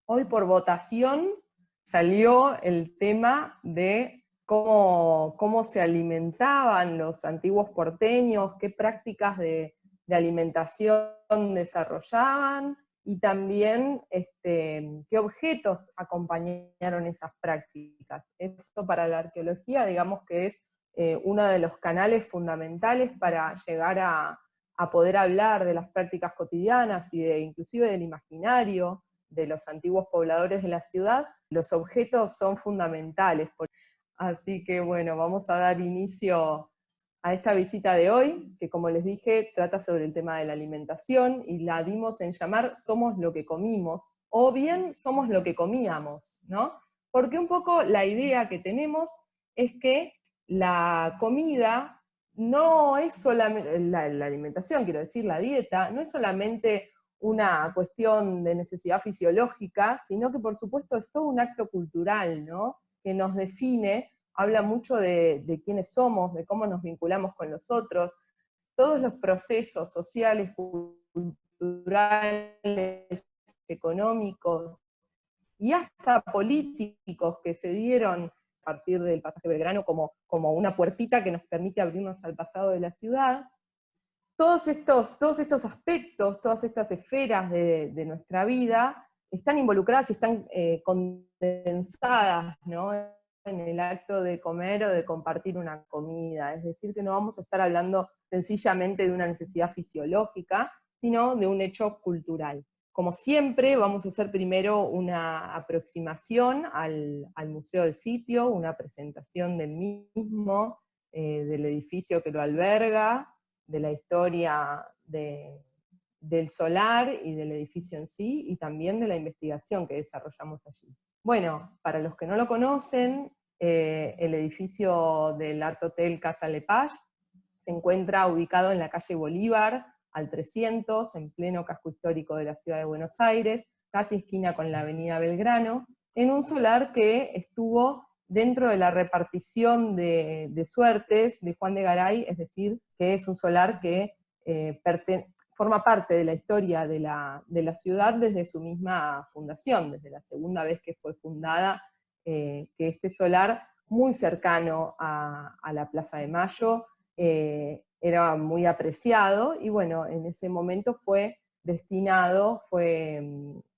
Hoy por votación salió el tema de cómo se alimentaban los antiguos porteños, qué prácticas de alimentación desarrollaban, y también qué objetos acompañaron esas prácticas. Esto para la arqueología, digamos que es uno de los canales fundamentales para llegar a poder hablar de las prácticas cotidianas y inclusive del imaginario de los antiguos pobladores de la ciudad. Los objetos son fundamentales. Así que bueno, vamos a dar inicio a esta visita de hoy, que como les dije, trata sobre el tema de la alimentación, y la dimos en llamar Somos lo que comimos, o bien Somos lo que comíamos, ¿no? Porque un poco la idea que tenemos es que la comida no es solamente, la alimentación, quiero decir, la dieta, no es solamente una cuestión de necesidad fisiológica, sino que por supuesto es todo un acto cultural, ¿no? Que nos define, habla mucho de quiénes somos, de cómo nos vinculamos con los otros, todos los procesos sociales, culturales, económicos y hasta políticos que se dieron a partir del pasaje Belgrano como una puertita que nos permite abrirnos al pasado de la ciudad. Todos estos aspectos, todas estas esferas de nuestra vida están involucradas y están condensadas, ¿no?, en el acto de comer o de compartir una comida. Es decir, que no vamos a estar hablando sencillamente de una necesidad fisiológica, sino de un hecho cultural. Como siempre, vamos a hacer primero una aproximación al museo del sitio, una presentación del mismo, del edificio que lo alberga, de la historia del solar y del edificio en sí, y también de la investigación que desarrollamos allí. Bueno, para los que no lo conocen, el edificio del Art Hotel Casa Lepage se encuentra ubicado en la calle Bolívar, al 300, en pleno casco histórico de la ciudad de Buenos Aires, casi esquina con la avenida Belgrano, en un solar que estuvo dentro de la repartición de suertes de Juan de Garay, es decir, que es un solar que forma parte de la historia de la ciudad desde su misma fundación, desde la segunda vez que fue fundada, que este solar, muy cercano a la Plaza de Mayo, era muy apreciado, y bueno, en ese momento fue destinado, fue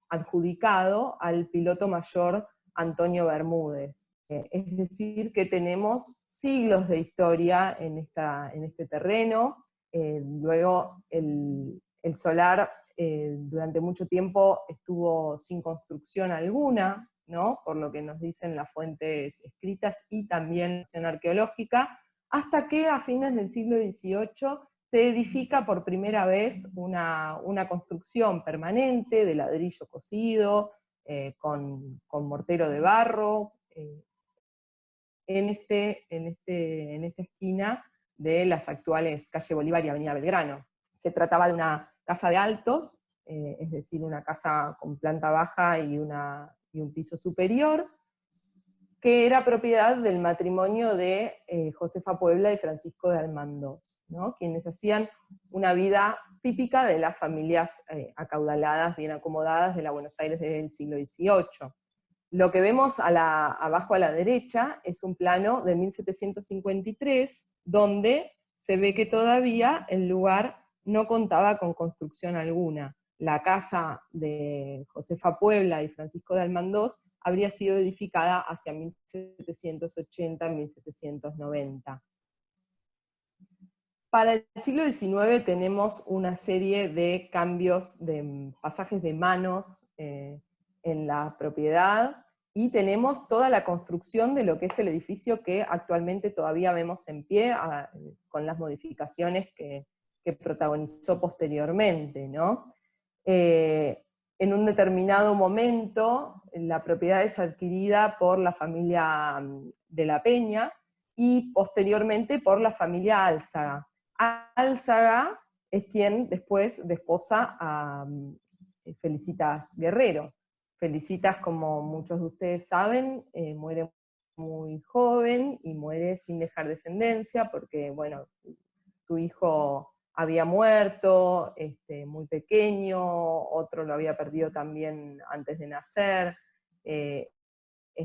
adjudicado al piloto mayor Antonio Bermúdez. Es decir, que tenemos siglos de historia en este terreno. Luego el solar durante mucho tiempo estuvo sin construcción alguna, ¿no?, por lo que nos dicen las fuentes escritas y también la arqueológica, hasta que a fines del siglo XVIII se edifica por primera vez una construcción permanente de ladrillo cocido, con mortero de barro, en esta esquina de las actuales calle Bolívar y avenida Belgrano. Se trataba de una casa de altos, es decir, una casa con planta baja y un piso superior, que era propiedad del matrimonio de Josefa Puebla y Francisco de Almandós, ¿no?, quienes hacían una vida típica de las familias acaudaladas, bien acomodadas de la Buenos Aires del siglo XVIII. Lo que vemos abajo a la derecha es un plano de 1753, donde se ve que todavía el lugar no contaba con construcción alguna. La casa de Josefa Puebla y Francisco de Almandós habría sido edificada hacia 1780-1790. Para el siglo XIX tenemos una serie de cambios, de pasajes de manos en la propiedad, y tenemos toda la construcción de lo que es el edificio que actualmente todavía vemos en pie, con las modificaciones que protagonizó posteriormente, ¿no? En un determinado momento, la propiedad es adquirida por la familia de la Peña, y posteriormente por la familia Álzaga. Álzaga es quien después desposa a Felicitas Guerrero. Felicitas, como muchos de ustedes saben, muere muy joven y muere sin dejar descendencia, porque bueno, su hijo había muerto muy pequeño, otro lo había perdido también antes de nacer. Es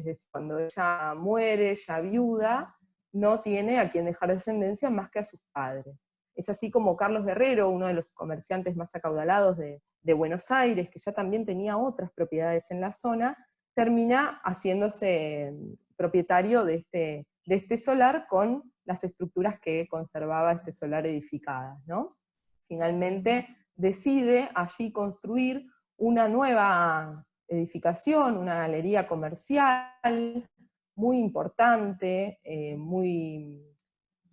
decir, cuando ella muere, ya viuda, no tiene a quien dejar descendencia más que a sus padres. Es así como Carlos Guerrero, uno de los comerciantes más acaudalados de Buenos Aires, que ya también tenía otras propiedades en la zona, termina haciéndose propietario de este solar con las estructuras que conservaba este solar edificadas, ¿no? Finalmente decide allí construir una nueva edificación, una galería comercial muy importante, muy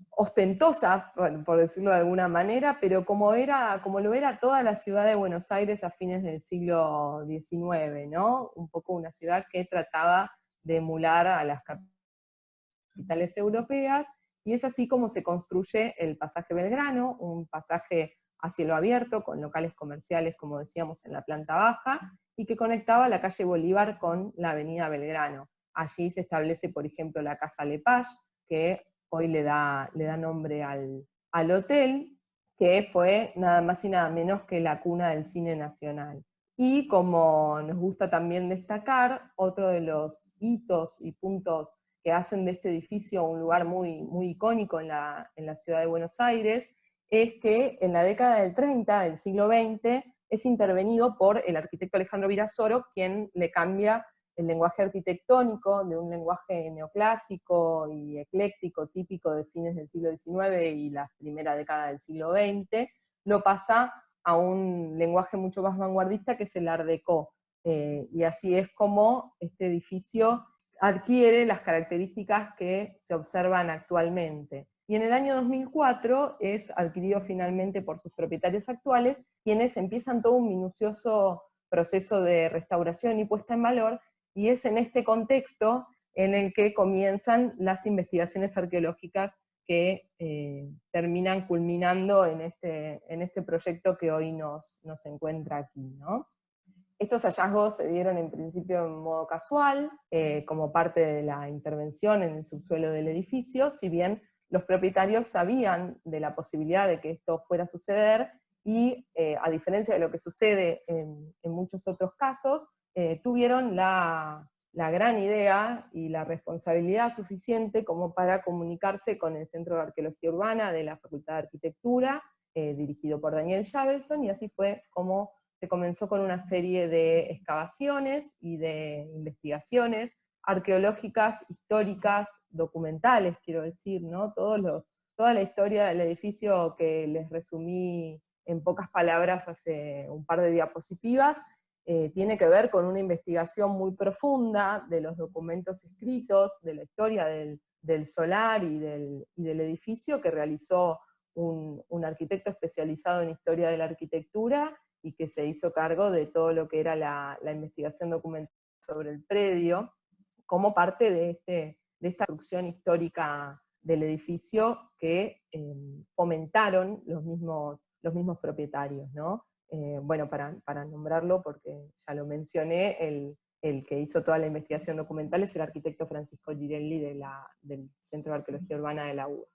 ostentosa, por decirlo de alguna manera, pero como lo era toda la ciudad de Buenos Aires a fines del siglo XIX, ¿no? Un poco una ciudad que trataba de emular a las capitales europeas, y es así como se construye el pasaje Belgrano, un pasaje a cielo abierto, con locales comerciales, como decíamos, en la planta baja, y que conectaba la calle Bolívar con la avenida Belgrano. Allí se establece, por ejemplo, la Casa Lepage, que hoy le da nombre al hotel, que fue nada más y nada menos que la cuna del cine nacional. Y como nos gusta también destacar, otro de los hitos y puntos que hacen de este edificio un lugar muy, muy icónico en la ciudad de Buenos Aires, es que en la década del 30 del siglo XX es intervenido por el arquitecto Alejandro Virasoro, quien le cambia el lenguaje arquitectónico de un lenguaje neoclásico y ecléctico típico de fines del siglo XIX y la primera década del siglo XX, lo pasa a un lenguaje mucho más vanguardista que es el Art Deco. Y así es como este edificio adquiere las características que se observan actualmente. Y en el año 2004 es adquirido finalmente por sus propietarios actuales, quienes empiezan todo un minucioso proceso de restauración y puesta en valor, y es en este contexto en el que comienzan las investigaciones arqueológicas que terminan culminando en este proyecto que hoy nos encuentra aquí, ¿no? Estos hallazgos se dieron en principio en modo casual, como parte de la intervención en el subsuelo del edificio, si bien los propietarios sabían de la posibilidad de que esto fuera a suceder, y a diferencia de lo que sucede en muchos otros casos, tuvieron la gran idea y la responsabilidad suficiente como para comunicarse con el Centro de Arqueología Urbana de la Facultad de Arquitectura, dirigido por Daniel Javelson, y así fue como se comenzó con una serie de excavaciones y de investigaciones arqueológicas, históricas, documentales, quiero decir, ¿no? Toda la historia del edificio que les resumí en pocas palabras hace un par de diapositivas, tiene que ver con una investigación muy profunda de los documentos escritos, de la historia del solar y del edificio que realizó un arquitecto especializado en historia de la arquitectura, y que se hizo cargo de todo lo que era la investigación documental sobre el predio, como parte de esta construcción histórica del edificio que fomentaron los mismos propietarios, ¿no? Bueno, para nombrarlo, porque ya lo mencioné, el que hizo toda la investigación documental es el arquitecto Francisco Girelli del Centro de Arqueología Urbana de la UBA.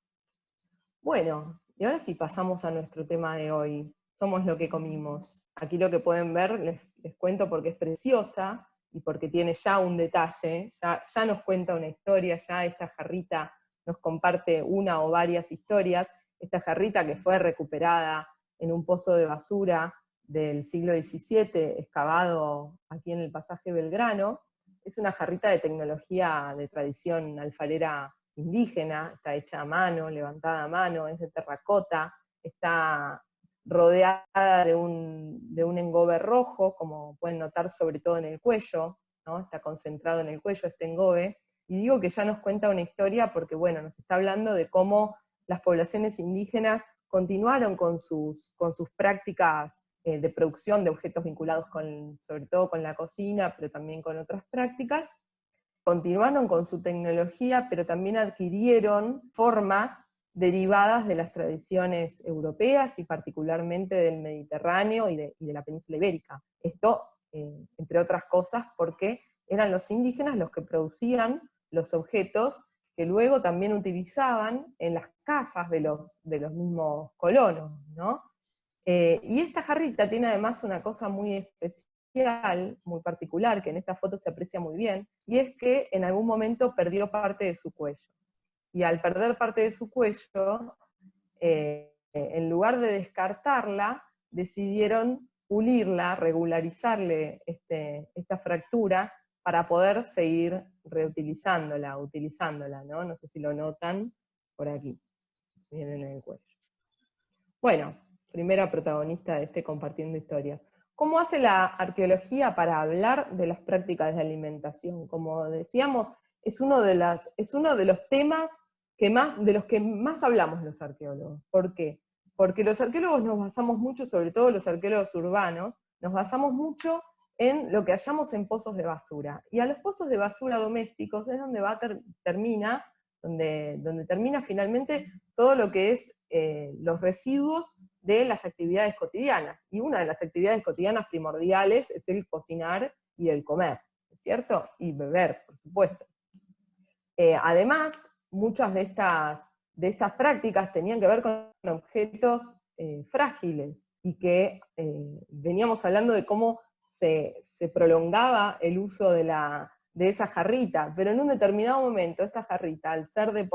Bueno, y ahora sí pasamos a nuestro tema de hoy. Somos lo que comimos. Aquí lo que pueden ver, les cuento porque es preciosa y porque tiene ya un detalle, ya nos cuenta una historia, ya esta jarrita nos comparte una o varias historias. Esta jarrita que fue recuperada en un pozo de basura del siglo XVII, excavado aquí en el pasaje Belgrano, es una jarrita de tecnología de tradición alfarera indígena, está hecha a mano, levantada a mano, es de terracota, está rodeada de un engobe rojo, como pueden notar sobre todo en el cuello, ¿no? Está concentrado en el cuello este engobe, y digo que ya nos cuenta una historia porque, bueno, nos está hablando de cómo las poblaciones indígenas continuaron con sus prácticas de producción de objetos vinculados sobre todo con la cocina, pero también con otras prácticas, continuaron con su tecnología, pero también adquirieron formas derivadas de las tradiciones europeas y particularmente del Mediterráneo y de la península ibérica. Esto, entre otras cosas, porque eran los indígenas los que producían los objetos que luego también utilizaban en las casas de los mismos colonos, ¿no? Y esta jarrita tiene además una cosa muy especial, muy particular, que en esta foto se aprecia muy bien, y es que en algún momento perdió parte de su cuello. Y al perder parte de su cuello, en lugar de descartarla, decidieron pulirla, regularizarle esta fractura para poder seguir reutilizándola, utilizándola, ¿no? No sé si lo notan por aquí, vienen en el cuello. Bueno, primera protagonista de Compartiendo Historias. ¿Cómo hace la arqueología para hablar de las prácticas de alimentación? Como decíamos, es uno de los temas de los que más hablamos los arqueólogos. ¿Por qué? Porque los arqueólogos nos basamos mucho, sobre todo los arqueólogos urbanos, nos basamos mucho en lo que hallamos en pozos de basura. Y a los pozos de basura domésticos es donde termina finalmente todo lo que es los residuos de las actividades cotidianas. Y una de las actividades cotidianas primordiales es el cocinar y el comer, ¿cierto? Y beber, por supuesto. Además, muchas de estas prácticas tenían que ver con objetos frágiles, y que veníamos hablando de cómo se prolongaba el uso de esa jarrita, pero en un determinado momento esta jarrita, al ser de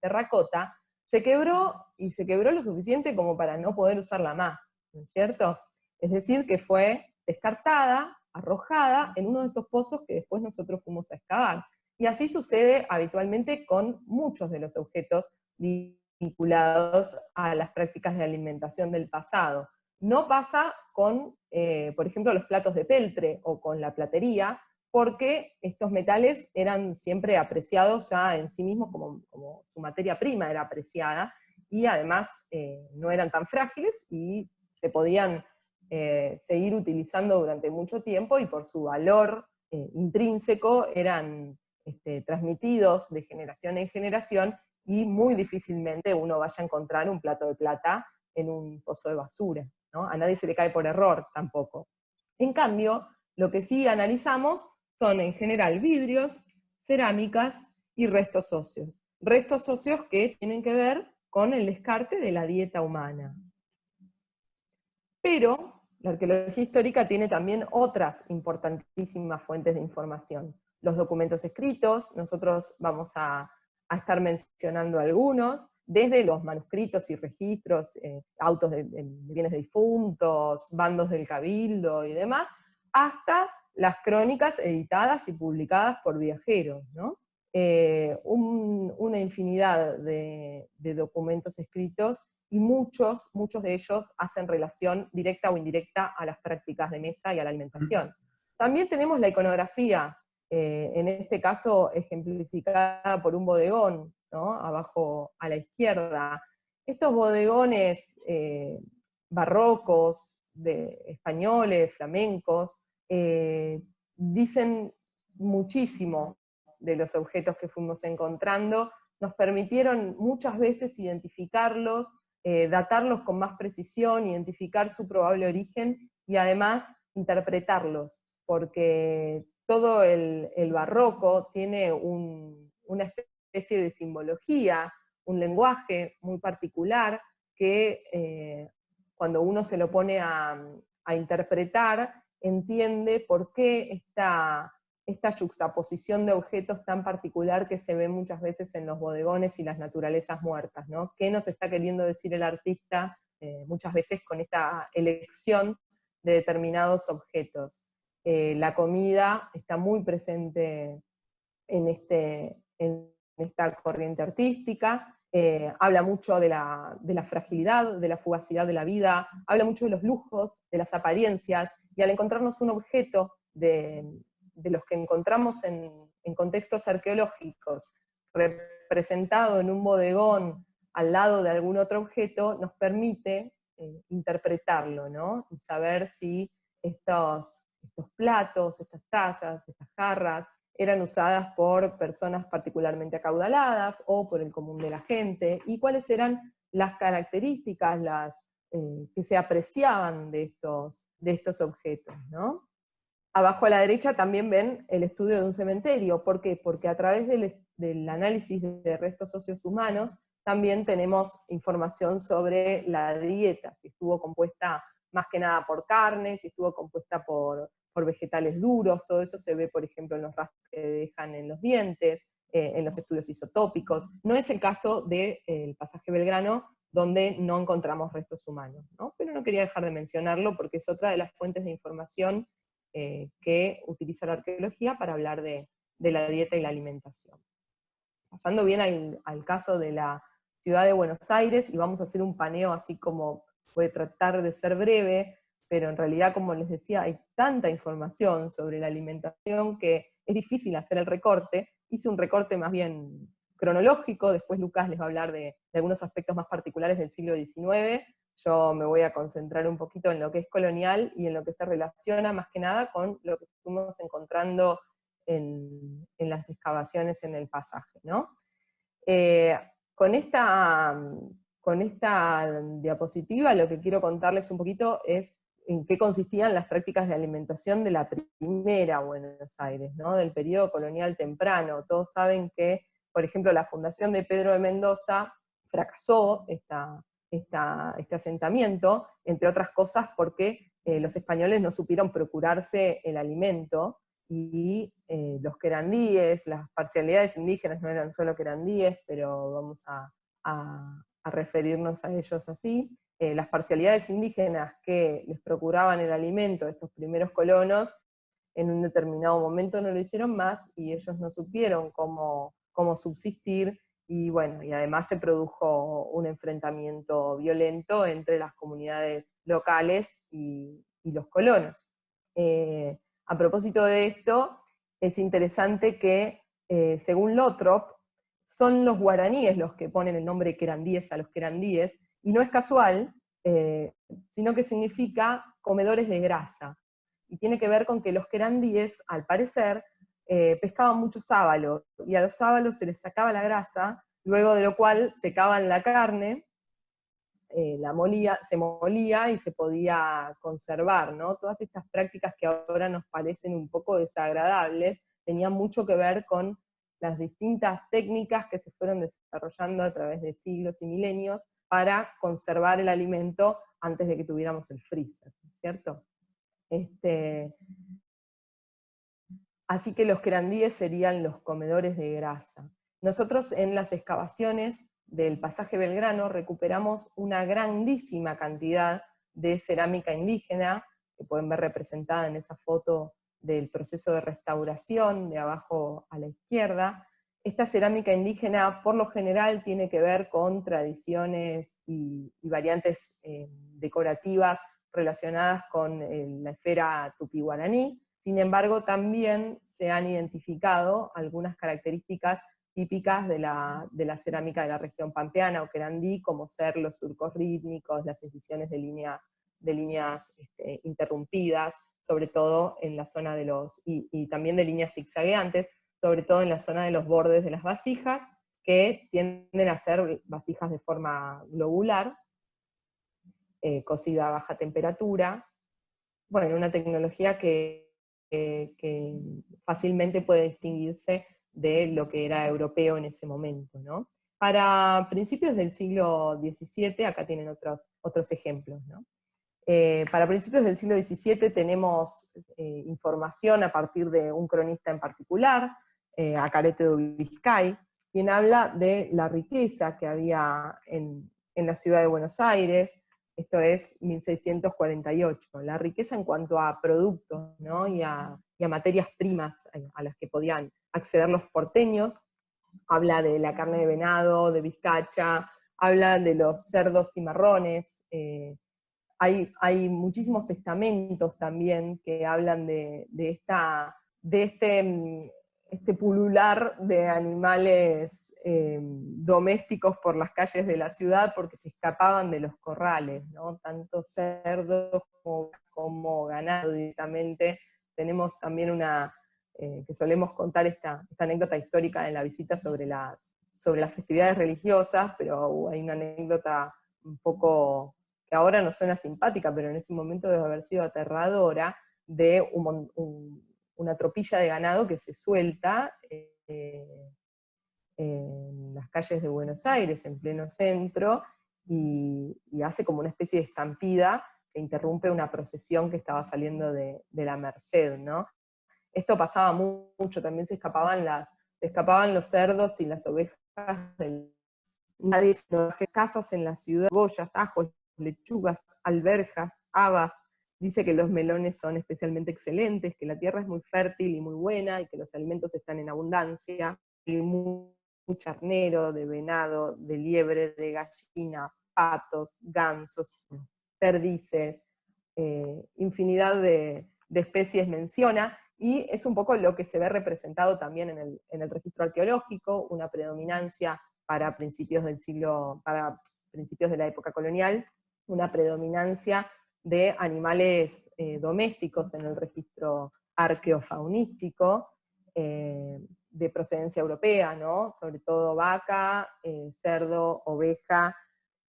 terracota, se quebró, y se quebró lo suficiente como para no poder usarla más, ¿no es cierto? Es decir, que fue descartada, arrojada en uno de estos pozos que después nosotros fuimos a excavar. Y así sucede habitualmente con muchos de los objetos vinculados a las prácticas de alimentación del pasado. No pasa con, por ejemplo, los platos de peltre o con la platería, porque estos metales eran siempre apreciados ya en sí mismos como su materia prima era apreciada, y además no eran tan frágiles y se podían seguir utilizando durante mucho tiempo, y por su valor intrínseco eran transmitidos de generación en generación, y muy difícilmente uno vaya a encontrar un plato de plata en un pozo de basura, ¿no? A nadie se le cae por error tampoco. En cambio, lo que sí analizamos son en general vidrios, cerámicas y restos óseos. Restos óseos que tienen que ver con el descarte de la dieta humana. Pero la arqueología histórica tiene también otras importantísimas fuentes de información. Los documentos escritos, nosotros vamos a estar mencionando algunos, desde los manuscritos y registros, autos de bienes de difuntos, bandos del cabildo y demás, hasta las crónicas editadas y publicadas por viajeros, ¿no? Una infinidad de documentos escritos, y muchos de ellos hacen relación directa o indirecta a las prácticas de mesa y a la alimentación. También tenemos la iconografía, en este caso ejemplificada por un bodegón, ¿no? Abajo a la izquierda. Estos bodegones barrocos, españoles, flamencos, dicen muchísimo de los objetos que fuimos encontrando, nos permitieron muchas veces identificarlos, datarlos con más precisión, identificar su probable origen, y además interpretarlos, porque todo el barroco tiene una especie de simbología, un lenguaje muy particular, que cuando uno se lo pone a interpretar, entiende por qué esta yuxtaposición de objetos tan particular que se ve muchas veces en los bodegones y las naturalezas muertas, ¿no? ¿Qué nos está queriendo decir el artista muchas veces con esta elección de determinados objetos? La comida está muy presente en esta corriente artística, habla mucho de la fragilidad, de la fugacidad de la vida, habla mucho de los lujos, de las apariencias, y al encontrarnos un objeto de los que encontramos en contextos arqueológicos, representado en un bodegón al lado de algún otro objeto, nos permite interpretarlo, ¿no? Y saber si estos platos, estas tazas, estas jarras, eran usadas por personas particularmente acaudaladas o por el común de la gente, y cuáles eran las características que se apreciaban de estos objetos, ¿no? Abajo a la derecha también ven el estudio de un cementerio. ¿Por qué? Porque a través del análisis de restos óseos humanos también tenemos información sobre la dieta, si estuvo compuesta más que nada por carne, si estuvo compuesta por vegetales duros, todo eso se ve, por ejemplo, en los rastros que dejan en los dientes, en los estudios isotópicos. No es el caso del pasaje Belgrano, donde no encontramos restos humanos, ¿no? Pero no quería dejar de mencionarlo porque es otra de las fuentes de información que utiliza la arqueología para hablar de la dieta y la alimentación. Pasando bien al caso de la ciudad de Buenos Aires, y vamos a hacer un paneo así como, voy a tratar de ser breve, pero en realidad, como les decía, hay tanta información sobre la alimentación que es difícil hacer el recorte. Hice un recorte más bien cronológico, después Lucas les va a hablar de algunos aspectos más particulares del siglo XIX, yo me voy a concentrar un poquito en lo que es colonial y en lo que se relaciona más que nada con lo que estuvimos encontrando en las excavaciones en el pasaje, ¿no? Con esta diapositiva lo que quiero contarles un poquito es en qué consistían las prácticas de alimentación de la primera Buenos Aires, ¿no? Del periodo colonial temprano. Todos saben que, por ejemplo, la fundación de Pedro de Mendoza fracasó, este asentamiento, entre otras cosas porque los españoles no supieron procurarse el alimento, y los querandíes, las parcialidades indígenas, no eran solo querandíes, pero vamos a referirnos a ellos así, las parcialidades indígenas que les procuraban el alimento a estos primeros colonos, en un determinado momento no lo hicieron más, y ellos no supieron cómo subsistir, y bueno, y además se produjo un enfrentamiento violento entre las comunidades locales y los colonos. A propósito de esto, es interesante que, según Lothrop, son los guaraníes los que ponen el nombre querandíes a los querandíes, y no es casual, sino que significa comedores de grasa. Y tiene que ver con que los querandíes, al parecer, pescaban mucho sábalo, y a los sábalos se les sacaba la grasa, luego de lo cual secaban la carne, se molía y se podía conservar, ¿no? Todas estas prácticas que ahora nos parecen un poco desagradables, tenían mucho que ver con las distintas técnicas que se fueron desarrollando a través de siglos y milenios para conservar el alimento antes de que tuviéramos el freezer, ¿cierto? Así que los querandíes serían los comedores de grasa. Nosotros en las excavaciones del pasaje Belgrano recuperamos una grandísima cantidad de cerámica indígena, que pueden ver representada en esa foto del proceso de restauración, de abajo a la izquierda. Esta cerámica indígena, por lo general, tiene que ver con tradiciones y variantes decorativas relacionadas con la esfera tupí-guaraní. Sin embargo, también se han identificado algunas características típicas de la cerámica de la región pampeana o querandí, como ser los surcos rítmicos, las incisiones de líneas interrumpidas, sobre todo en la zona de y también de líneas zigzagueantes, sobre todo en la zona de los bordes de las vasijas, que tienden a ser vasijas de forma globular, cocida a baja temperatura. Bueno, una tecnología que fácilmente puede distinguirse de lo que era europeo en ese momento, ¿no? Para principios del siglo XVII, acá tienen otros ejemplos, ¿no? Para principios del siglo XVII tenemos información a partir de un cronista en particular, Acarete de Ubiscay, quien habla de la riqueza que había en la ciudad de Buenos Aires. Esto es 1648, la riqueza en cuanto a productos, ¿no? y a materias primas a las que podían acceder los porteños. Habla de la carne de venado, de vizcacha, habla de los cerdos cimarrones. Hay muchísimos testamentos también que hablan de este pulular de animales domésticos por las calles de la ciudad porque se escapaban de los corrales, ¿no? Tanto cerdos como ganado directamente. Tenemos también que solemos contar esta anécdota histórica en la visita sobre las festividades religiosas, pero hay una anécdota un poco que ahora nos suena simpática, pero en ese momento debe haber sido aterradora, de una tropilla de ganado que se suelta en las calles de Buenos Aires, en pleno centro, y hace como una especie de estampida que interrumpe una procesión que estaba saliendo de la Merced, ¿no? Esto pasaba mucho, también se escapaban los cerdos y las ovejas del casas en la ciudad, cebollas, ajos, lechugas, alberjas, habas. Dice que los melones son especialmente excelentes, que la tierra es muy fértil y muy buena, y que los alimentos están en abundancia, y muy charnero, de venado, de liebre, de gallina, patos, gansos, perdices, infinidad de especies menciona, y es un poco lo que se ve representado también en el registro arqueológico, una predominancia para principios de la época colonial, una predominancia de animales domésticos en el registro arqueofaunístico, de procedencia europea, ¿no? Sobre todo vaca, cerdo, oveja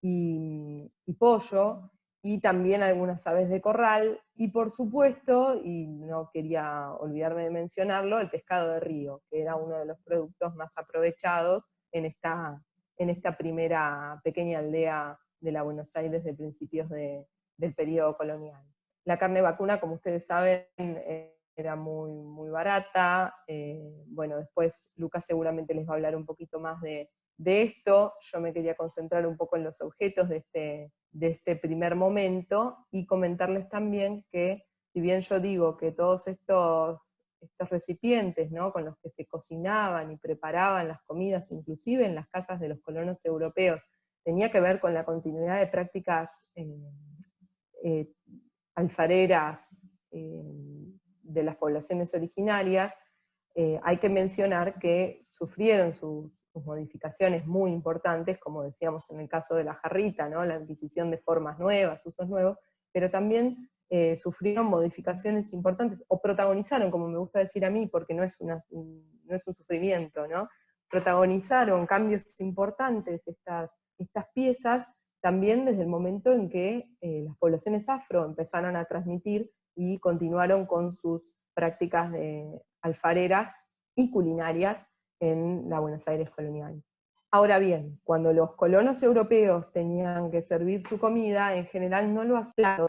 y pollo, y también algunas aves de corral, y por supuesto, y no quería olvidarme de mencionarlo, el pescado de río, que era uno de los productos más aprovechados en esta primera pequeña aldea de la Buenos Aires de principios del periodo colonial. La carne vacuna, como ustedes saben, era muy, muy barata. Bueno, después Lucas seguramente les va a hablar un poquito más de esto. Yo me quería concentrar un poco en los objetos de este primer momento, y comentarles también que, si bien yo digo que todos estos recipientes, ¿no?, con los que se cocinaban y preparaban las comidas, inclusive en las casas de los colonos europeos, tenía que ver con la continuidad de prácticas alfareras de las poblaciones originarias, hay que mencionar que sufrieron sus modificaciones muy importantes, como decíamos en el caso de la jarrita, ¿no?, la adquisición de formas nuevas, usos nuevos, pero también sufrieron modificaciones importantes, o protagonizaron, como me gusta decir a mí, porque no es un sufrimiento, ¿no? Protagonizaron cambios importantes estas piezas, también desde el momento en que las poblaciones afro empezaron a transmitir y continuaron con sus prácticas alfareras y culinarias en la Buenos Aires colonial. Ahora bien, cuando los colonos europeos tenían que servir su comida, en general no lo hacían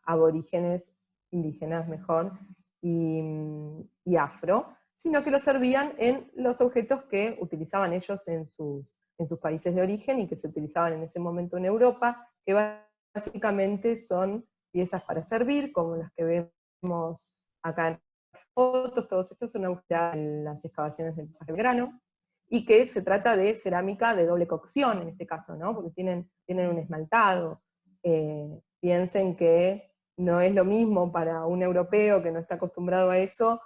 aborígenes, indígenas mejor, y afro, sino que lo servían en los objetos que utilizaban ellos en sus países de origen y que se utilizaban en ese momento en Europa, que básicamente son piezas para servir, como las que vemos acá en las fotos. Todos estos son en las excavaciones del pasaje Belgrano, y que se trata de cerámica de doble cocción en este caso, ¿no?, porque tienen un esmaltado. Piensen que no es lo mismo para un europeo que no está acostumbrado a eso,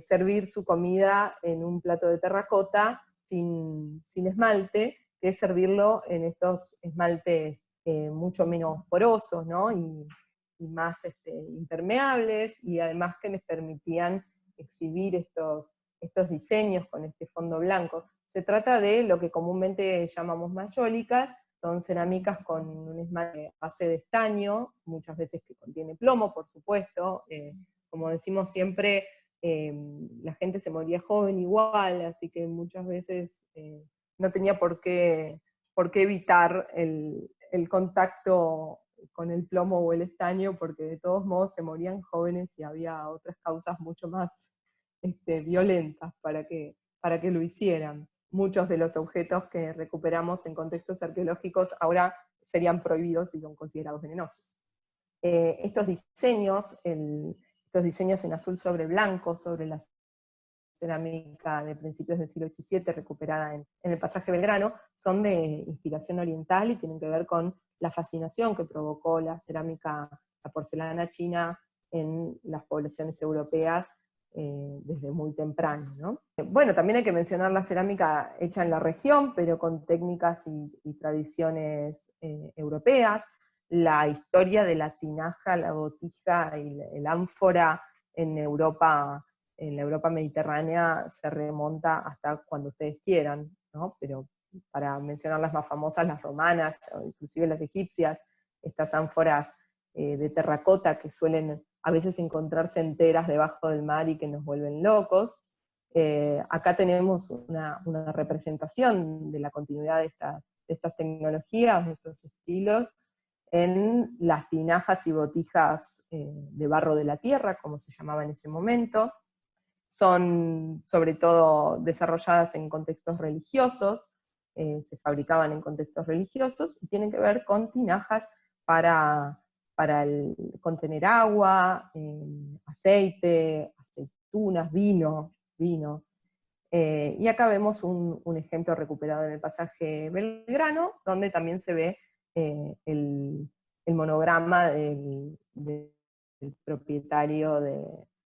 servir su comida en un plato de terracota sin esmalte, que es servirlo en estos esmaltes mucho menos porosos, ¿no?, y más impermeables, y además que les permitían exhibir estos diseños con este fondo blanco. Se trata de lo que comúnmente llamamos mayólicas, son cerámicas con un esmalte a base de estaño, muchas veces que contiene plomo, por supuesto. Como decimos siempre, la gente se moría joven igual, así que muchas veces no tenía por qué evitar el contacto con el plomo o el estaño, porque de todos modos se morían jóvenes y había otras causas mucho más violentas para que lo hicieran. Muchos de los objetos que recuperamos en contextos arqueológicos ahora serían prohibidos y son considerados venenosos. Estos diseños en azul sobre blanco, sobre la cerámica de principios del siglo XVII recuperada en el pasaje Belgrano, son de inspiración oriental y tienen que ver con la fascinación que provocó la cerámica, la porcelana china en las poblaciones europeas desde muy temprano, ¿no? Bueno, también hay que mencionar la cerámica hecha en la región, pero con técnicas y tradiciones europeas. La historia de la tinaja, la botija y el ánfora en Europa, en la Europa mediterránea, se remonta hasta cuando ustedes quieran, ¿no? Pero para mencionar las más famosas, las romanas, o inclusive las egipcias, estas ánforas de terracota que suelen a veces encontrarse enteras debajo del mar y que nos vuelven locos. Acá tenemos una representación de la continuidad de estas tecnologías, de estos estilos, en las tinajas y botijas de barro de la tierra, como se llamaba en ese momento. Son sobre todo desarrolladas en contextos religiosos, se fabricaban en contextos religiosos, y tienen que ver con tinajas para contener agua, aceite, aceitunas, vino. Y acá vemos un ejemplo recuperado en el pasaje Belgrano, donde también se ve el monograma del propietario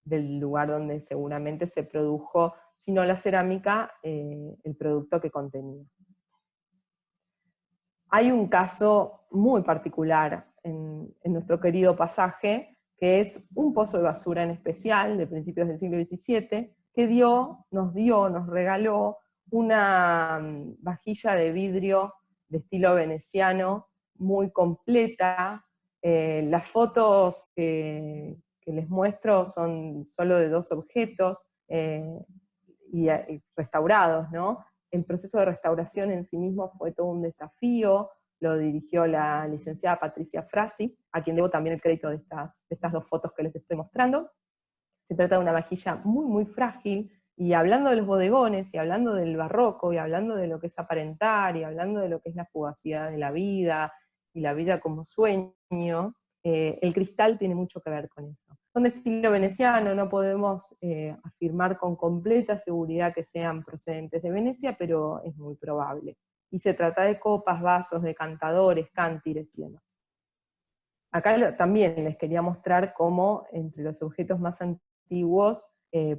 del lugar donde seguramente se produjo, si no la cerámica, el producto que contenía. Hay un caso muy particular en nuestro querido pasaje, que es un pozo de basura en especial, de principios del siglo XVII, que nos regaló una vajilla de vidrio de estilo veneciano, muy completa. Las fotos que les muestro son solo de 2 objetos, y restaurados, ¿no? El proceso de restauración en sí mismo fue todo un desafío, lo dirigió la licenciada Patricia Frasi, a quien debo también el crédito de estas 2 fotos que les estoy mostrando. Se trata de una vajilla muy, muy frágil, y hablando de los bodegones, y hablando del barroco, y hablando de lo que es aparentar, y hablando de lo que es la fugacidad de la vida, y la vida como sueño, el cristal tiene mucho que ver con eso. Son de estilo veneciano, no podemos afirmar con completa seguridad que sean procedentes de Venecia, pero es muy probable. Y se trata de copas, vasos, decantadores, cántires y demás. Acá también les quería mostrar cómo entre los objetos más antiguos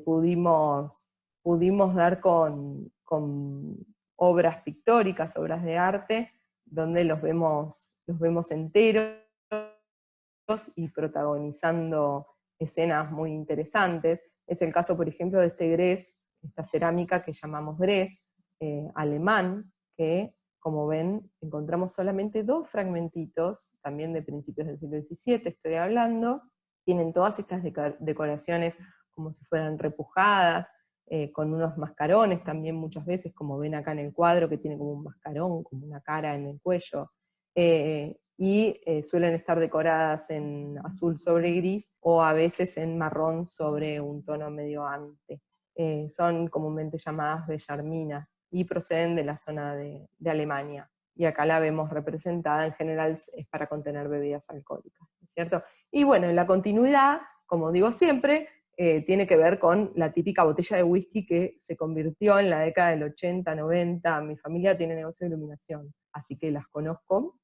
pudimos dar con obras pictóricas, obras de arte, donde los vemos enteros y protagonizando escenas muy interesantes. Es el caso, por ejemplo, de este grés, esta cerámica que llamamos grés, alemán, que, como ven, encontramos solamente 2 fragmentitos, también de principios del siglo XVII estoy hablando. Tienen todas estas decoraciones como si fueran repujadas, con unos mascarones también muchas veces, como ven acá en el cuadro, que tiene como un mascarón, como una cara en el cuello. Y suelen estar decoradas en azul sobre gris, o a veces en marrón sobre un tono medio ante. Son comúnmente llamadas bellarminas, y proceden de la zona de Alemania. Y acá la vemos representada, en general es para contener bebidas alcohólicas, ¿no es cierto? Y bueno, en la continuidad, como digo siempre, tiene que ver con la típica botella de whisky que se convirtió en la década del 80, 90, mi familia tiene negocio de iluminación, así que las conozco,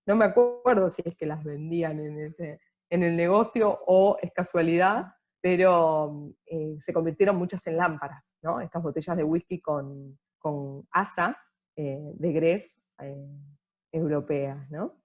no me acuerdo si es que las vendían en el negocio o es casualidad, pero se convirtieron muchas en lámparas, ¿no? Estas botellas de whisky con asa de grés europeas, ¿no?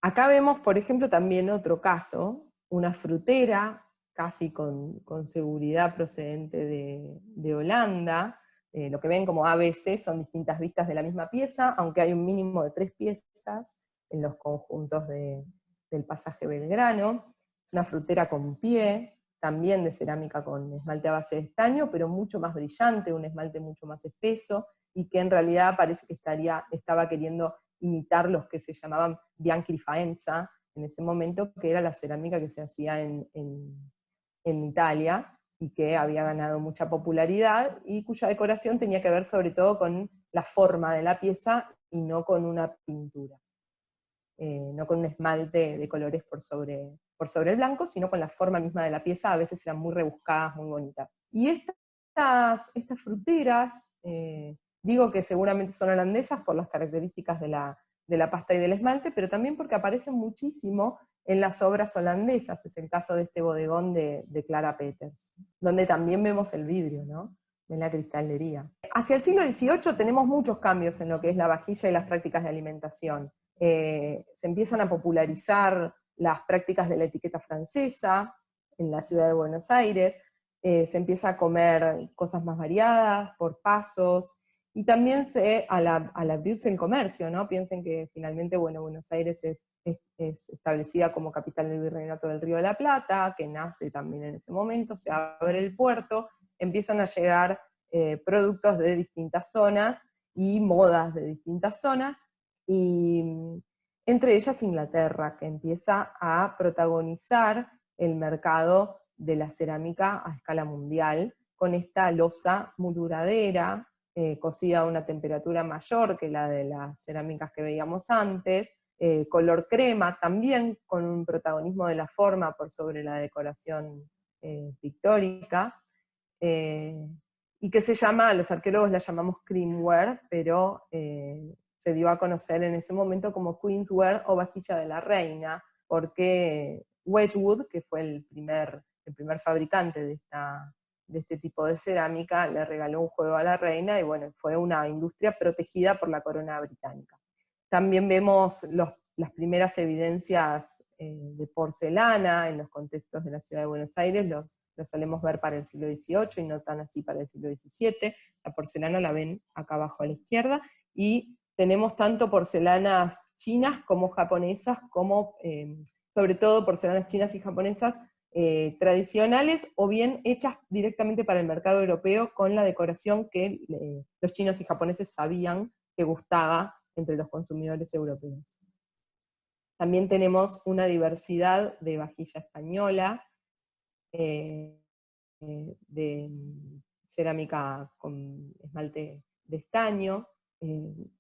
Acá vemos, por ejemplo, también otro caso, una frutera, casi con seguridad procedente de Holanda. Lo que ven como ABC son distintas vistas de la misma pieza, aunque hay un mínimo de 3 piezas en los conjuntos del pasaje Belgrano. Es una frutera con pie, también de cerámica con esmalte a base de estaño, pero mucho más brillante, un esmalte mucho más espeso, y que en realidad parece que estaba queriendo imitar los que se llamaban bianchi di Faenza en ese momento, que era la cerámica que se hacía en Italia, y que había ganado mucha popularidad, y cuya decoración tenía que ver sobre todo con la forma de la pieza, y no con una pintura. No con un esmalte de colores por sobre el blanco, sino con la forma misma de la pieza. A veces eran muy rebuscadas, muy bonitas. Y estas fruteras, digo que seguramente son holandesas por las características de la pasta y del esmalte, pero también porque aparecen muchísimo en las obras holandesas. Es el caso de este bodegón de Clara Peters, donde también vemos el vidrio, ¿no?, en la cristalería. Hacia el siglo XVIII tenemos muchos cambios en lo que es la vajilla y las prácticas de alimentación. Se empiezan a popularizar las prácticas de la etiqueta francesa en la ciudad de Buenos Aires, se empieza a comer cosas más variadas, por pasos, y también al abrirse el comercio, ¿no? Piensen que finalmente, bueno, Buenos Aires es es establecida como capital del Virreinato del Río de la Plata, que nace también en ese momento, se abre el puerto, empiezan a llegar productos de distintas zonas y modas de distintas zonas, y entre ellas Inglaterra, que empieza a protagonizar el mercado de la cerámica a escala mundial, con esta loza muy duradera, cocida a una temperatura mayor que la de las cerámicas que veíamos antes, color crema, también con un protagonismo de la forma por sobre la decoración pictórica, y que se llama, los arqueólogos la llamamos creamware, pero se dio a conocer en ese momento como queensware o vajilla de la reina, porque Wedgwood, que fue el primer fabricante de este tipo de cerámica, le regaló un juego a la reina, y bueno, fue una industria protegida por la corona británica. También vemos las primeras evidencias de porcelana en los contextos de la ciudad de Buenos Aires, los solemos ver para el siglo XVIII y no tan así para el siglo XVII. La porcelana la ven acá abajo a la izquierda, y tenemos tanto porcelanas chinas como japonesas, como sobre todo porcelanas chinas y japonesas tradicionales, o bien hechas directamente para el mercado europeo con la decoración que los chinos y japoneses sabían que gustaba entre los consumidores europeos. También tenemos una diversidad de vajilla española, de cerámica con esmalte de estaño,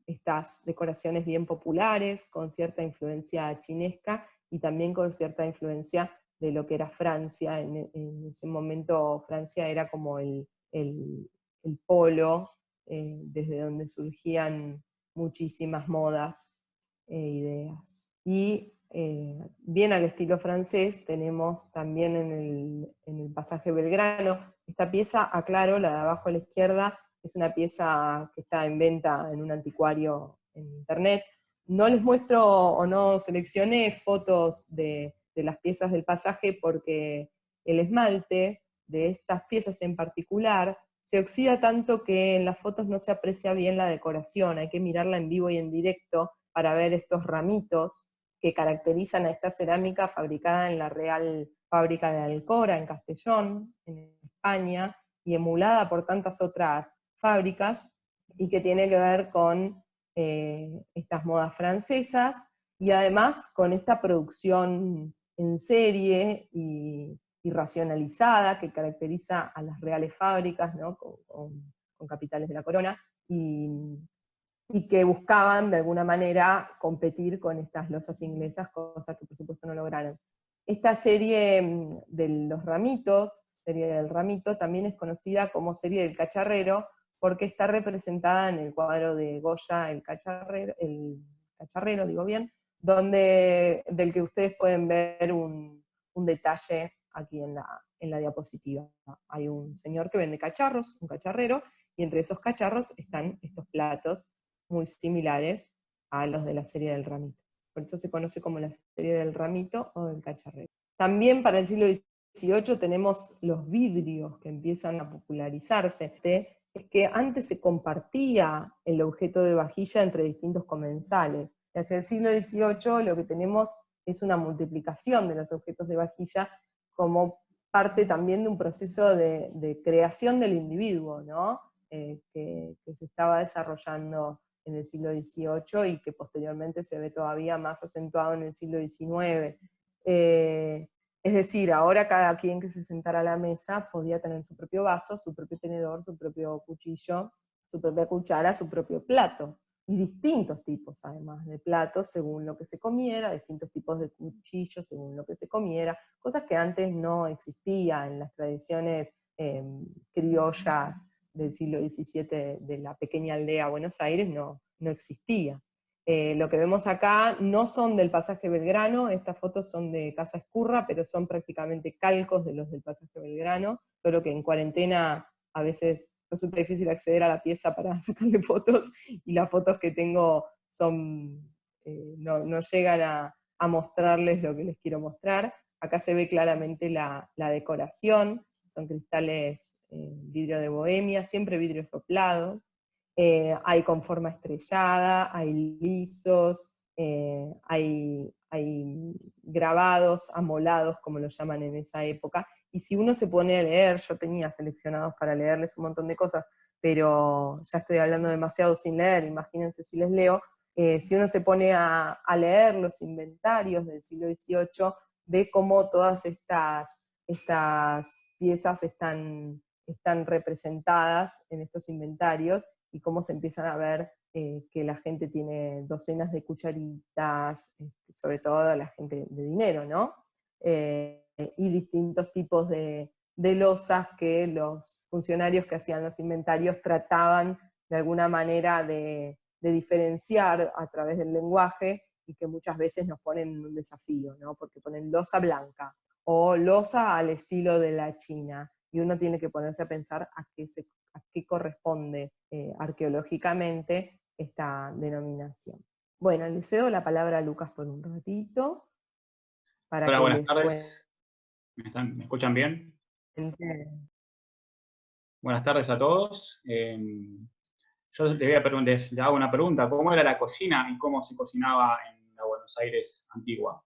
estas decoraciones bien populares, con cierta influencia chinesca, y también con cierta influencia de lo que era Francia. En ese momento Francia era como el polo, desde donde surgían muchísimas modas e ideas. Y bien al estilo francés tenemos también en el pasaje Belgrano, esta pieza, aclaro, la de abajo a la izquierda, es una pieza que está en venta en un anticuario en internet. No les muestro o no seleccioné fotos de las piezas del pasaje, porque el esmalte de estas piezas en particular se oxida tanto que en las fotos no se aprecia bien la decoración, hay que mirarla en vivo y en directo para ver estos ramitos que caracterizan a esta cerámica fabricada en la Real Fábrica de Alcora, en Castellón, en España, y emulada por tantas otras fábricas, y que tiene que ver con estas modas francesas, y además con esta producción en serie y racionalizada que caracteriza a las reales fábricas, ¿no? con capitales de la corona, y que buscaban de alguna manera competir con estas losas inglesas, cosas que por supuesto no lograron. Esta serie de los ramitos, serie del ramito, también es conocida como serie del cacharrero, porque está representada en el cuadro de Goya, el cacharrero, digo bien, del que ustedes pueden ver un detalle aquí en la diapositiva. Hay un señor que vende cacharros, un cacharrero, y entre esos cacharros están estos platos muy similares a los de la serie del ramito. Por eso se conoce como la serie del ramito o del cacharrero. También para el siglo XVIII tenemos los vidrios que empiezan a popularizarse. Es que antes se compartía el objeto de vajilla entre distintos comensales. Hacia el siglo XVIII lo que tenemos es una multiplicación de los objetos de vajilla como parte también de un proceso de creación del individuo, ¿no? Que se estaba desarrollando en el siglo XVIII y que posteriormente se ve todavía más acentuado en el siglo XIX. Es decir, ahora cada quien que se sentara a la mesa podía tener su propio vaso, su propio tenedor, su propio cuchillo, su propia cuchara, su propio plato. Y distintos tipos, además, de platos según lo que se comiera, distintos tipos de cuchillos según lo que se comiera, cosas que antes no existían en las tradiciones criollas del siglo XVII de la pequeña aldea Buenos Aires, no existía. Lo que vemos acá no son del pasaje Belgrano, estas fotos son de Casa Ezcurra, pero son prácticamente calcos de los del pasaje Belgrano, solo que en cuarentena a veces resulta difícil acceder a la pieza para sacarle fotos, y las fotos que tengo no llegan a mostrarles lo que les quiero mostrar. Acá se ve claramente la decoración, son cristales vidrio de Bohemia, siempre vidrio soplado. Hay con forma estrellada, hay lisos, hay hay grabados, amolados, como lo llaman en esa época, y si uno se pone a leer, yo tenía seleccionados para leerles un montón de cosas, pero ya estoy hablando demasiado sin leer, imagínense si les leo, si uno se pone a leer los inventarios del siglo XVIII, ve cómo todas estas piezas están representadas en estos inventarios, y cómo se empiezan a ver que la gente tiene docenas de cucharitas, sobre todo la gente de dinero, ¿no? Y distintos tipos de losas que los funcionarios que hacían los inventarios trataban de alguna manera de diferenciar a través del lenguaje, y que muchas veces nos ponen en un desafío, ¿no? Porque ponen losa blanca, o losa al estilo de la China, y uno tiene que ponerse a pensar a qué corresponde arqueológicamente esta denominación. Bueno, le cedo la palabra a Lucas por un ratito, para Hola, que buenas les tardes. ¿Me escuchan bien? cuente. Buenas tardes a todos. Yo les hago una pregunta. ¿Cómo era la cocina y cómo se cocinaba en la Buenos Aires antigua?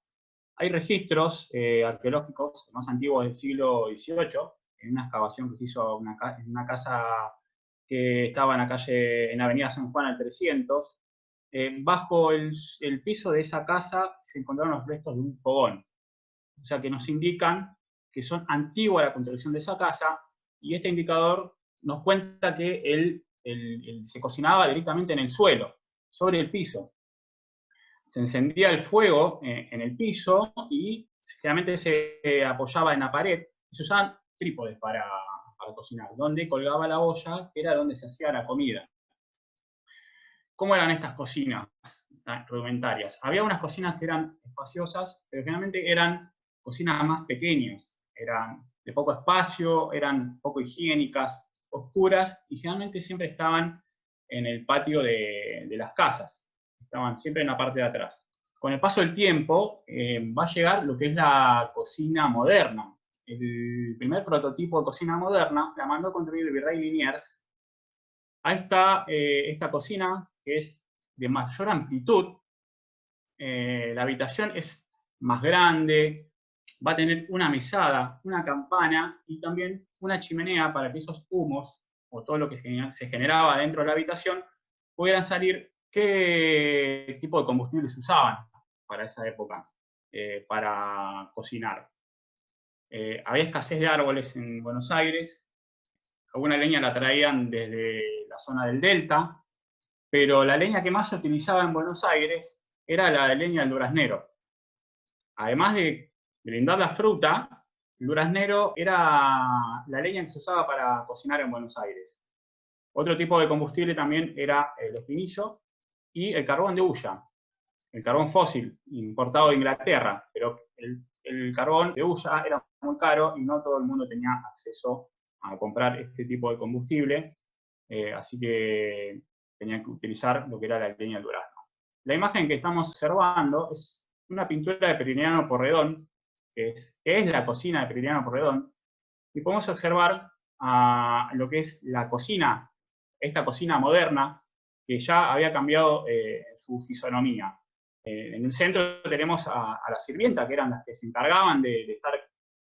Hay registros arqueológicos más antiguos del siglo XVIII, en una excavación que se hizo en una casa que estaba en la calle, en Avenida San Juan al 300. Bajo el piso de esa casa se encontraron los restos de un fogón. O sea, que nos indican que son antigua la construcción de esa casa, y este indicador nos cuenta que se cocinaba directamente en el suelo, sobre el piso. Se encendía el fuego en el piso y generalmente se apoyaba en la pared, y se usaban trípodes para cocinar, donde colgaba la olla, que era donde se hacía la comida. ¿Cómo eran estas cocinas rudimentarias? Había unas cocinas que eran espaciosas, pero generalmente eran cocinas más pequeñas, eran de poco espacio, eran poco higiénicas, oscuras, y generalmente siempre estaban en el patio de las casas, estaban siempre en la parte de atrás. Con el paso del tiempo va a llegar lo que es la cocina moderna. El primer prototipo de cocina moderna la mandó a construir el virrey Liniers. Ahí está esta cocina, que es de mayor amplitud. La habitación es más grande, va a tener una mesada, una campana y también una chimenea para que esos humos, o todo lo que se generaba dentro de la habitación, pudieran salir. ¿Qué tipo de combustibles usaban para esa época para cocinar? Había escasez de árboles en Buenos Aires, alguna leña la traían desde la zona del Delta, pero la leña que más se utilizaba en Buenos Aires era la leña del duraznero. Además de brindar la fruta, el duraznero era la leña que se usaba para cocinar en Buenos Aires. Otro tipo de combustible también era el espinillo y el carbón de hulla, el carbón fósil importado de Inglaterra, pero el carbón de hulla era muy caro y no todo el mundo tenía acceso a comprar este tipo de combustible, así que tenían que utilizar lo que era la leña del durazno. La imagen que estamos observando es una pintura de Prilidiano Porredón, que es la cocina de Prilidiano Porredón, y podemos observar lo que es la cocina, esta cocina moderna, que ya había cambiado su fisonomía. En el centro tenemos a la sirvienta, que eran las que se encargaban de estar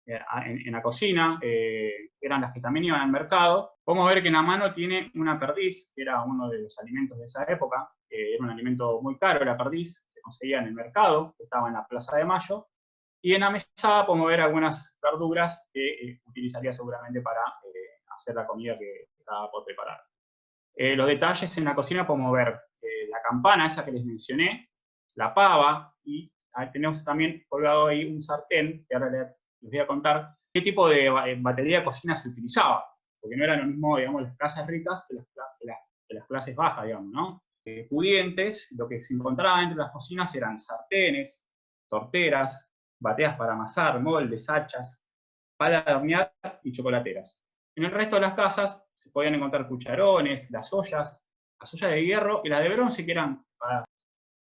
en la cocina, eran las que también iban al mercado. Podemos ver que en la mano tiene una perdiz, que era uno de los alimentos de esa época, era un alimento muy caro, la perdiz, se conseguía en el mercado, que estaba en la Plaza de Mayo, y en la mesa podemos ver algunas verduras que utilizaría seguramente para hacer la comida que estaba por preparar. Los detalles en la cocina podemos ver la campana, esa que les mencioné, la pava, y tenemos también colgado ahí un sartén, que ahora les voy a contar qué tipo de batería de cocina se utilizaba, porque no eran lo mismo, digamos, las casas ricas que las clases bajas, digamos, ¿no? Pudientes, lo que se encontraba dentro de las cocinas eran sartenes, torteras, bateas para amasar, moldes, hachas, palas de hornear y chocolateras. En el resto de las casas se podían encontrar cucharones, las ollas de hierro y las de bronce, que eran para...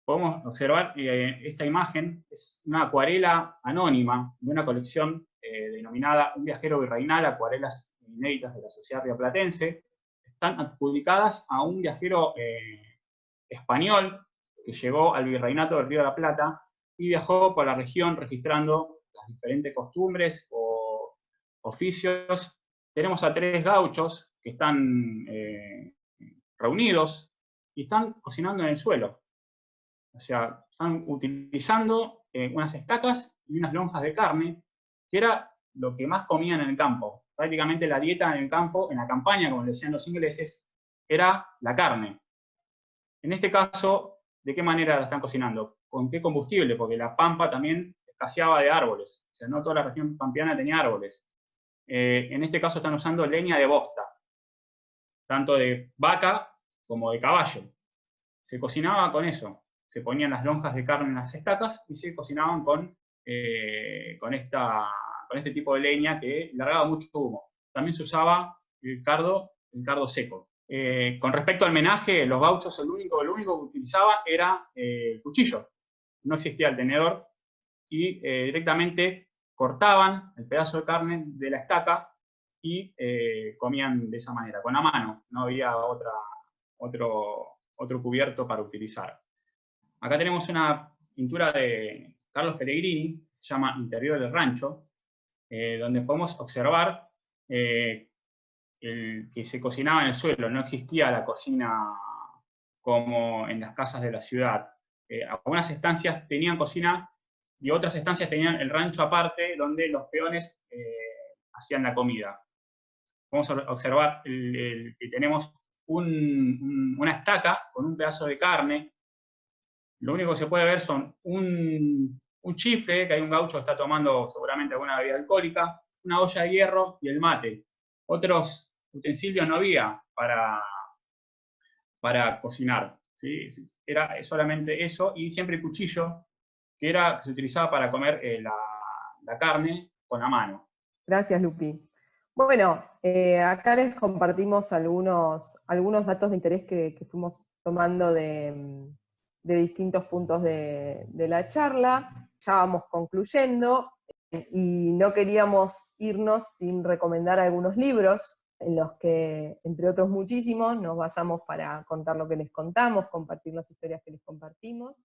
Podemos observar esta imagen, es una acuarela anónima de una colección denominada Un viajero virreinal, acuarelas inéditas de la Sociedad Rioplatense. Están adjudicadas a un viajero español que llegó al virreinato del Río de la Plata y viajó por la región registrando las diferentes costumbres o oficios. Tenemos a 3 gauchos que están reunidos y están cocinando en el suelo. O sea, están utilizando unas estacas y unas lonjas de carne, que era lo que más comían en el campo. Prácticamente la dieta en el campo, en la campaña, como decían los ingleses, era la carne. En este caso, ¿de qué manera la están cocinando? ¿Con qué combustible? Porque la pampa también escaseaba de árboles. O sea, no toda la región pampeana tenía árboles. En este caso están usando leña de bosta, tanto de vaca como de caballo. Se cocinaba con eso. Se ponían las lonjas de carne en las estacas y se cocinaban con este tipo de leña que largaba mucho humo. También se usaba el cardo seco. Con respecto al menaje, los gauchos lo único que utilizaban era el cuchillo. No existía el tenedor y directamente cortaban el pedazo de carne de la estaca y comían de esa manera, con la mano. No había otro cubierto para utilizar. Acá tenemos una pintura de Carlos Pellegrini, se llama Interior del Rancho, donde podemos observar que se cocinaba en el suelo, no existía la cocina como en las casas de la ciudad. Algunas estancias tenían cocina y otras estancias tenían el rancho aparte, donde los peones hacían la comida. Vamos a observar que tenemos una estaca con un pedazo de carne. Lo único que se puede ver son un chifle, que hay un gaucho que está tomando seguramente alguna bebida alcohólica, una olla de hierro y el mate. Otros utensilios no había para cocinar, ¿sí? Era solamente eso, y siempre el cuchillo, que se utilizaba para comer la carne con la mano. Gracias, Lupi. Bueno, acá les compartimos algunos datos de interés que fuimos tomando de distintos puntos de la charla. Ya vamos concluyendo, y no queríamos irnos sin recomendar algunos libros en los que, entre otros muchísimos, nos basamos para contar lo que les contamos, compartir las historias que les compartimos.